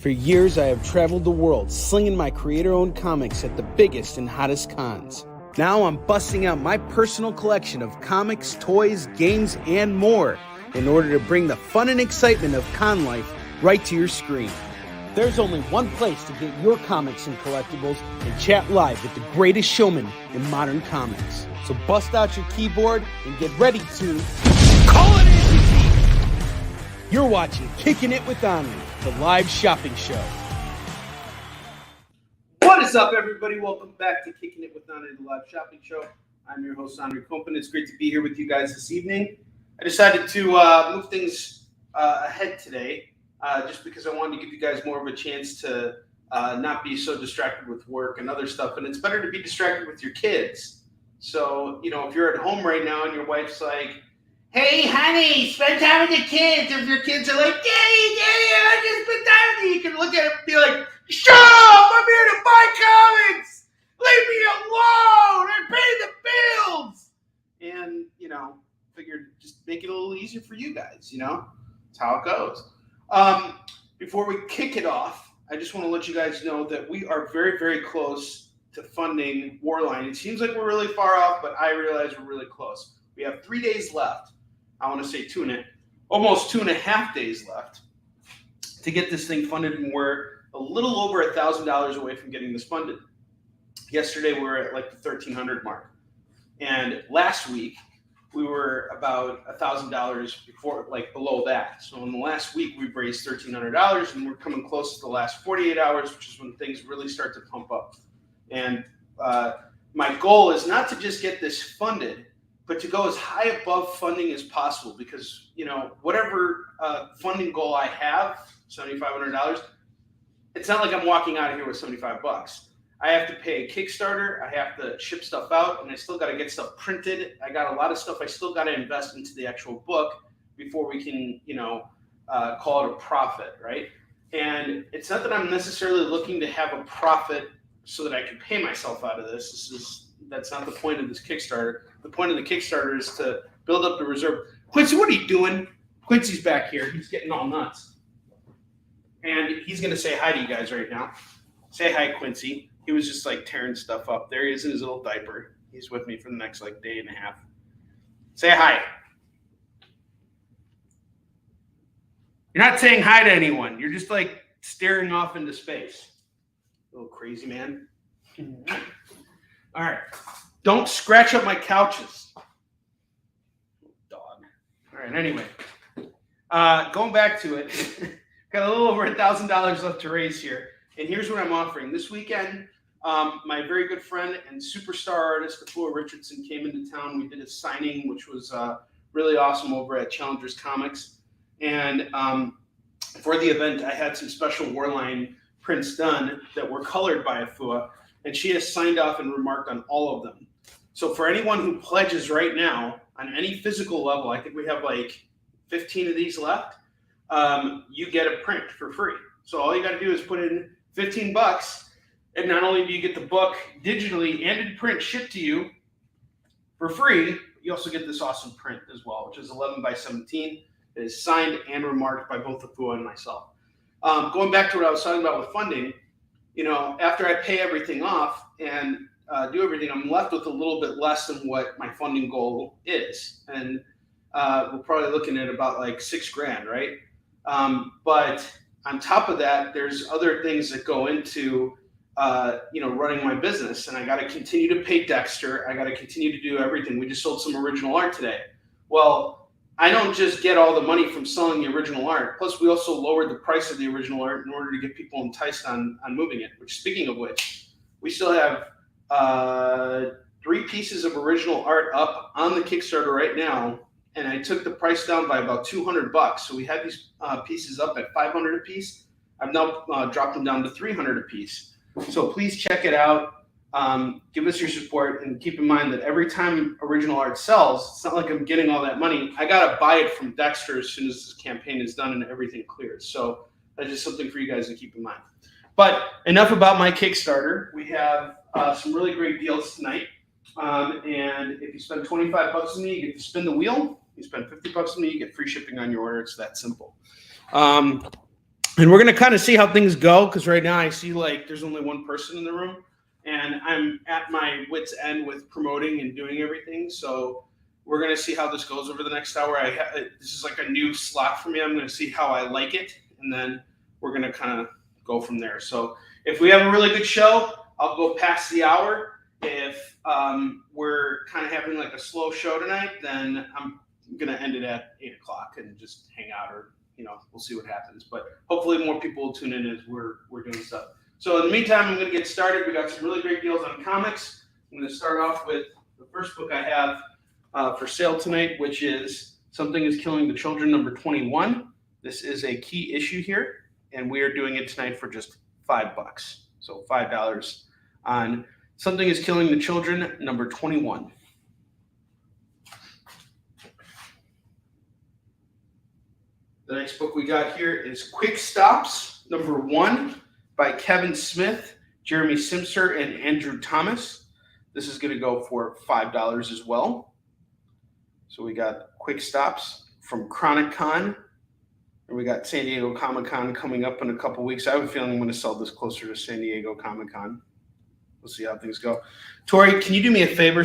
For years, I have traveled the world slinging my creator-owned comics at the biggest and hottest cons. Now I'm busting out my personal collection of comics, toys, games, and more in order to bring the fun and excitement of con life right to your screen. There's only one place to get your comics and collectibles and chat live with the greatest showman in modern comics. So bust out your keyboard and get ready to call it in! You're watching Kickin' It with Onrie, the live shopping show. What is up, everybody? Welcome back to Kickin' It with Onrie, the live shopping show. I'm your host, Onrie Copen. It's great to be here with you guys this evening. I decided to move things ahead today. Just because I wanted to give you guys more of a chance to not be so distracted with work and other stuff. And it's better to be distracted with your kids. So, if you're at home right now and your wife's like, hey, honey, spend time with the kids. If your kids are like, Daddy, I just spend time with you. You can look at it and be like, shut up, I'm here to buy comics. Leave me alone. I pay the bills. And, figured just make it a little easier for you guys, That's how it goes. Before we kick it off, I just want to let you guys know that we are very, very close to funding Warline. It seems like we're really far off, but I realize we're really close. We have 3 days left. I want to say almost 2.5 days left to get this thing funded, and we're a little over $1,000 away from getting this funded. Yesterday, we were at like the $1,300 mark, and last week we were about $1,000 before, below that. So in the last week, we've raised $1,300, and we're coming close to the last 48 hours, which is when things really start to pump up. And my goal is not to just get this funded, but to go as high above funding as possible, because whatever funding goal I have, $7,500, it's not like I'm walking out of here with $75. I have to pay a Kickstarter, I have to ship stuff out, and I still got to get stuff printed. I got a lot of stuff I still got to invest into the actual book before we can, call it a profit, right? And it's not that I'm necessarily looking to have a profit so that I can pay myself out of this. That's not the point of this Kickstarter. The point of the Kickstarter is to build up the reserve. Quincy, what are you doing? Quincy's back here. He's getting all nuts. And he's going to say hi to you guys right now. Say hi, Quincy. He was just tearing stuff up. There he is in his little diaper. He's with me for the next day and a half. Say hi. You're not saying hi to anyone. You're just staring off into space. Little crazy man. All right. Don't scratch up my couches. Dog. All right. Anyway, going back to it, got a little over $1,000 left to raise here. And here's what I'm offering. This weekend, my very good friend and superstar artist, Afua Richardson, came into town. We did a signing, which was really awesome over at Challengers Comics. And for the event, I had some special Warline prints done that were colored by Afua, and she has signed off and remarked on all of them. So for anyone who pledges right now on any physical level, I think we have 15 of these left, you get a print for free. So all you got to do is put in $15, and not only do you get the book digitally and in print shipped to you for free, you also get this awesome print as well, which is 11 by 17. It is signed and remarked by both Afua and myself. Going back to what I was talking about with funding, after I pay everything off and do everything, I'm left with a little bit less than what my funding goal is. And we're probably looking at about $6,000, right? But on top of that, there's other things that go into, running my business. And I got to continue to pay Dexter. I got to continue to do everything. We just sold some original art today. Well, I don't just get all the money from selling the original art. Plus, we also lowered the price of the original art in order to get people enticed on moving it. Which, speaking of which, we still have 3 pieces of original art up on the Kickstarter right now. And I took the price down by about $200. So we had these pieces up at $500 a piece. I've now dropped them down to $300 a piece. So please check it out. Give us your support, and keep in mind that every time original art sells, it's not like I'm getting all that money. I got to buy it from Dexter as soon as this campaign is done and everything clears. So that's just something for you guys to keep in mind. But enough about my Kickstarter. We have some really great deals tonight. And if you spend $25 with me, you get to spin the wheel. You spend $50 with me, you get free shipping on your order. It's that simple. And we're going to kind of see how things go, because right now I see like there's only one person in the room, and I'm at my wit's end with promoting and doing everything. So we're going to see how this goes over the next hour. This is like a new slot for me. I'm going to see how I like it, and then we're going to kind of go from there. So if we have a really good show, I'll go past the hour. If we're kind of having like a slow show tonight, then I'm going to end it at 8 o'clock and just hang out, or we'll see what happens. But hopefully more people will tune in as we're doing stuff. So in the meantime, I'm going to get started. We got some really great deals on comics. I'm going to start off with the first book I have for sale tonight, which is Something is Killing the Children, number 21. This is a key issue here, and we are doing it tonight for just $5. So $5 on Something is Killing the Children, number 21. The next book we got here is Quick Stops, number 1, by Kevin Smith, Jeremy Simser, and Andrew Thomas. This is going to go for $5 as well. So we got Quick Stops from Chronic Con, and we got San Diego Comic-Con coming up in a couple weeks. I have a feeling I'm going to sell this closer to San Diego Comic-Con. We'll see how things go. Tori, can you do me a favor?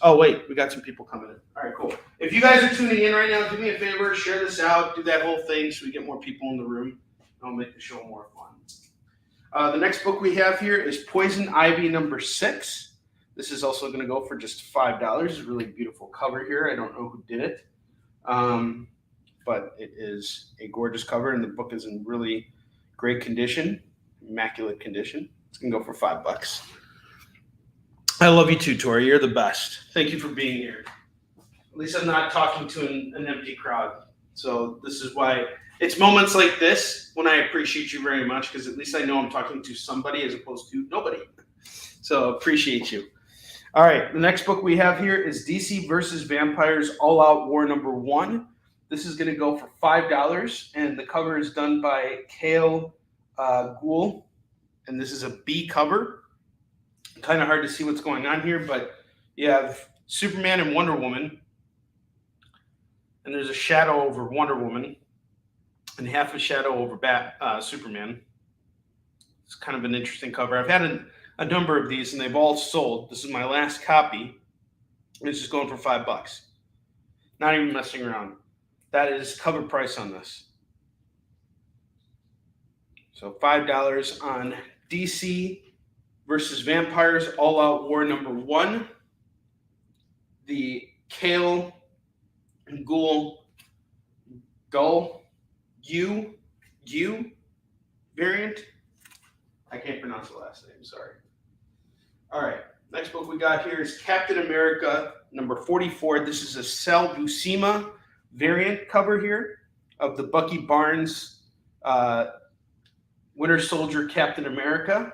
Oh, wait, we got some people coming in. All right, cool. If you guys are tuning in right now, do me a favor, share this out, do that whole thing so we get more people in the room. I'll make the show more fun. The next book we have here is Poison Ivy, number 6. This is also going to go for just $5. It's a really beautiful cover here. I don't know who did it, but it is a gorgeous cover, and the book is in really great condition, immaculate condition. It's going to go for $5. I love you too, Tori. You're the best. Thank you for being here. At least I'm not talking to an empty crowd. So this is why it's moments like this when I appreciate you very much, because at least I know I'm talking to somebody as opposed to nobody. So appreciate you. All right, the next book we have here is DC versus Vampires All Out War number 1. This is going to go for $5, and the cover is done by Kale Gould, and this is a B cover. Kind of hard to see what's going on here, but you have Superman and Wonder Woman, and there's a shadow over Wonder Woman and half a shadow over Superman. It's kind of an interesting cover. I've had a number of these, and they've all sold. This is my last copy. This is going for $5. Not even messing around. That is cover price on this. So $5 on DC versus Vampires All Out War number 1. The Kale Gould U variant. I can't pronounce the last name, sorry. All right, next book we got here is Captain America number 44. This is a Sal Buscema variant cover here of the Bucky Barnes Winter Soldier Captain America.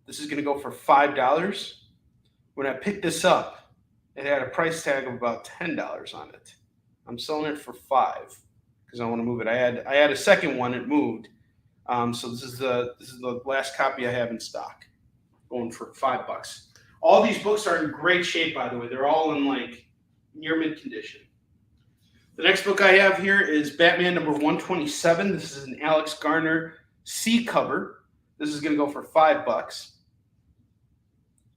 This is going to go for $5. When I picked this up, it had a price tag of about $10 on it. I'm selling it for $5 because I want to move it. I had a second one, it moved. So this is the last copy I have in stock, going for $5. All these books are in great shape, by the way. They're all in like near mint condition. The next book I have here is Batman number 127. This is an Alex Garner C cover. This is going to go for $5.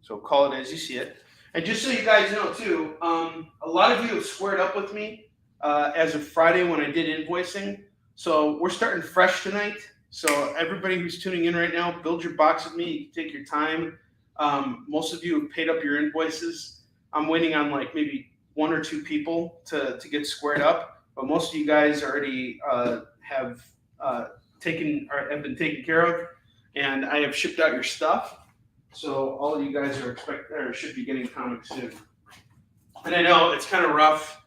So call it as you see it. And just so you guys know too, a lot of you have squared up with me as of Friday when I did invoicing. So we're starting fresh tonight. So everybody who's tuning in right now, build your box with me. You can take your time. Most of you have paid up your invoices. I'm waiting on like maybe 1 or 2 people to get squared up. But most of you guys already have been taken care of. And I have shipped out your stuff. So all of you guys should be getting comics soon. And I know it's kind of rough.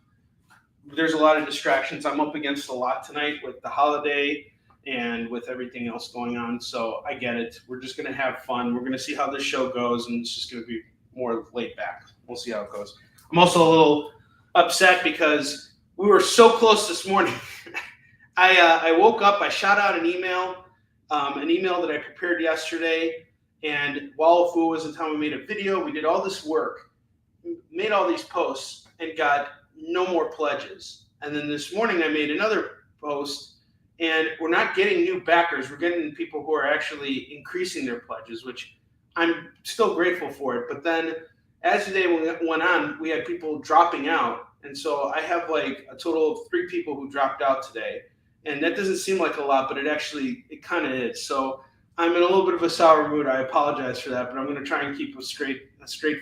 There's a lot of distractions. I'm up against a lot tonight with the holiday and with everything else going on. So I get it. We're just going to have fun. We're going to see how this show goes, and it's just going to be more laid back. We'll see how it goes. I'm also a little upset because we were so close this morning. I woke up, I shot out an email that I prepared yesterday. And while Fu was in town, we made a video. We did all this work, made all these posts, and got no more pledges. And then this morning I made another post, And we're not getting new backers. We're getting people who are actually increasing their pledges, which I'm still grateful for it. But then as the day went on, we had people dropping out. And so I have like a total of 3 people who dropped out today. And that doesn't seem like a lot, but it kind of is. So I'm in a little bit of a sour mood. I apologize for that, but I'm going to try and keep a straight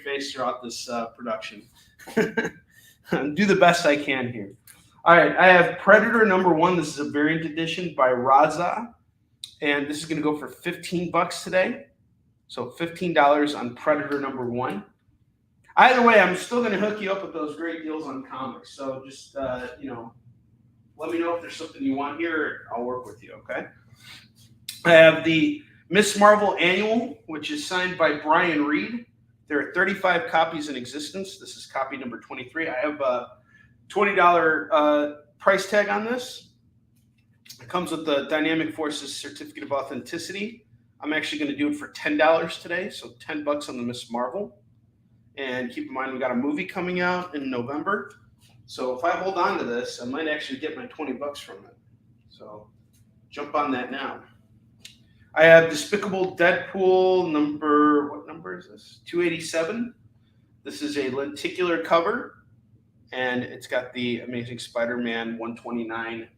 face throughout this production. Do the best I can here. All right, I have Predator #1. This is a variant edition by Raza, and this is going to go for $15 today. So $15 on Predator #1. Either way, I'm still going to hook you up with those great deals on comics. So just let me know if there's something you want here. I'll work with you. Okay. I have the Miss Marvel Annual, which is signed by Brian Reed. There are 35 copies in existence. This is copy number 23. I have a $20 price tag on this. It comes with the Dynamic Forces Certificate of Authenticity. I'm actually going to do it for $10 today, so $10 on the Miss Marvel. And keep in mind, we got a movie coming out in November. So if I hold on to this, I might actually get my $20 from it. So jump on that now. I have Despicable Deadpool what number is this? 287. This is a lenticular cover, and it's got the Amazing Spider-Man 129,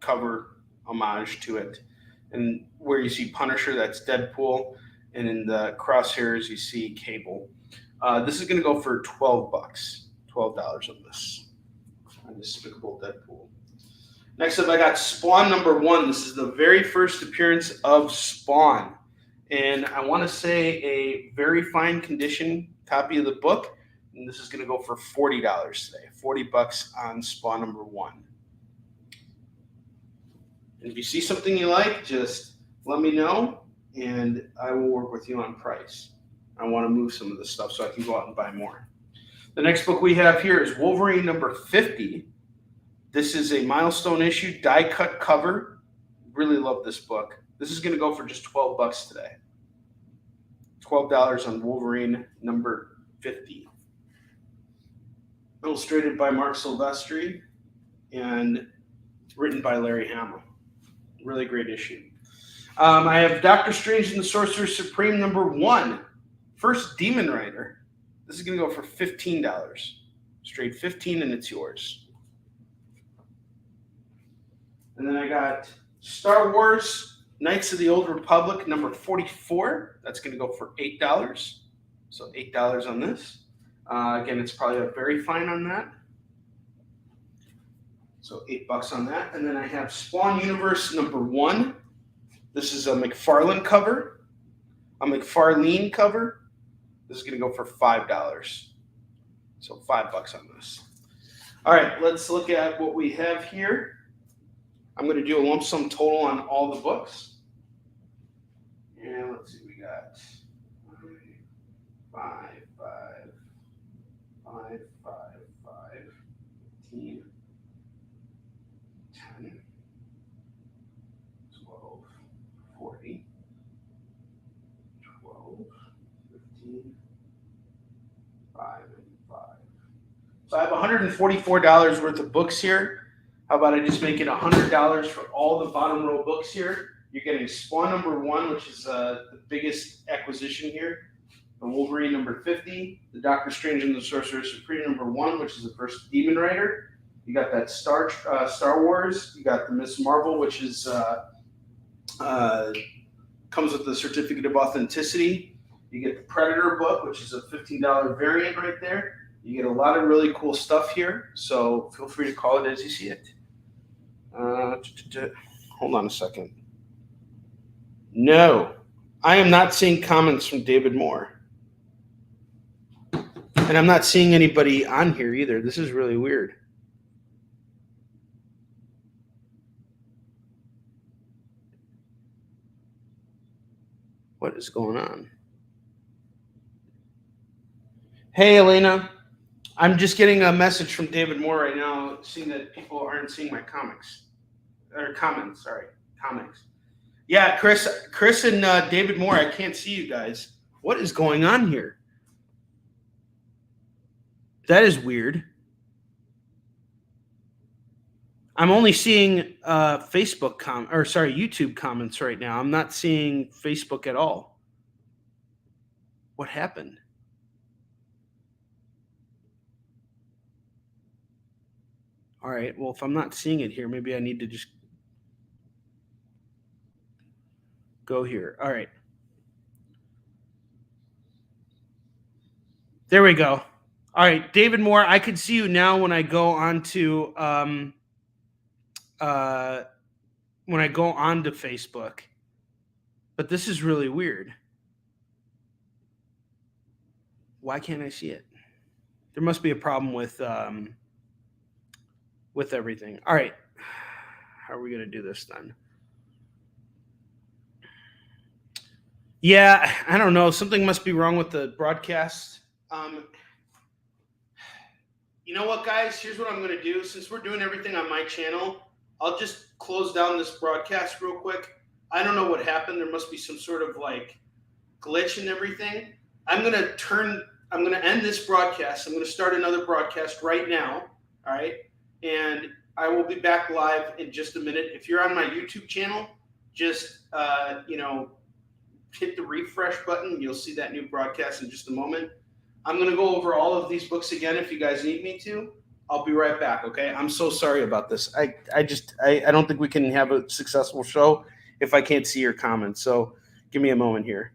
cover homage to it. And where you see Punisher, that's Deadpool, and in the crosshairs you see Cable. This is going to go for $12. $12 on this. On Despicable Deadpool. Next up, I got Spawn #1. This is the very first appearance of Spawn. And I want to say a very fine condition copy of the book. And this is going to go for $40 today. $40 on Spawn #1. And if you see something you like, just let me know, and I will work with you on price. I want to move some of this stuff so I can go out and buy more. The next book we have here is Wolverine #50. This is a milestone issue, die-cut cover. Really love this book. This is going to go for just $12 today. $12 on Wolverine #50. Illustrated by Mark Silvestri and written by Larry Hama. Really great issue. I have Doctor Strange and the Sorcerer Supreme #1. First Demon Rider. This is going to go for $15. Straight 15, and it's yours. And then I got Star Wars Knights of the Old Republic #44. That's going to go for $8. So $8 on this. Again, it's probably a very fine on that. So $8 on that. And then I have Spawn Universe #1. This is a McFarlane cover. A McFarlane cover. This is going to go for $5. So $5 on this. All right, let's look at what we have here. I'm going to do a lump sum total on all the books. And let's see, we got 5, 15, 10, 12, 40, 12, 15, 5, and 5. So I have $144 worth of books here. How about I just make it $100 for all the bottom row books here? You're getting Spawn #1, which is the biggest acquisition here. The Wolverine #50. The Doctor Strange and the Sorcerer Supreme #1, which is the first Demon Rider. You got that Star Wars. You got the Miss Marvel, which is comes with the Certificate of Authenticity. You get the Predator book, which is a $15 variant right there. You get a lot of really cool stuff here. So feel free to call it as you see it. Hold on a second. No, I am not seeing comments from David Moore. And I'm not seeing anybody on here either. This is really weird. What is going on? Hey, Elena. I'm just getting a message from David Moore right now, seeing that people aren't seeing my comments. Yeah, Chris and David Moore, I can't see you guys. What is going on here? That is weird. I'm only seeing YouTube comments right now. I'm not seeing Facebook at all. What happened? All right. Well, if I'm not seeing it here, maybe I need to just go here. All right. There we go. All right, David Moore, I can see you now when I go onto Facebook. But this is really weird. Why can't I see it? There must be a problem with everything. All right. How are we going to do this then? Yeah, I don't know. Something must be wrong with the broadcast. You know what, guys? Here's what I'm going to do. Since we're doing everything on my channel, I'll just close down this broadcast real quick. I don't know what happened. There must be some sort of like glitch and everything. I'm going to end this broadcast. I'm going to start another broadcast right now. All right. And I will be back live in just a minute. If you're on my YouTube channel, just, hit the refresh button. You'll see that new broadcast in just a moment. I'm going to go over all of these books again if you guys need me to. I'll be right back, okay? I'm so sorry about this. I don't think we can have a successful show if I can't see your comments. So give me a moment here.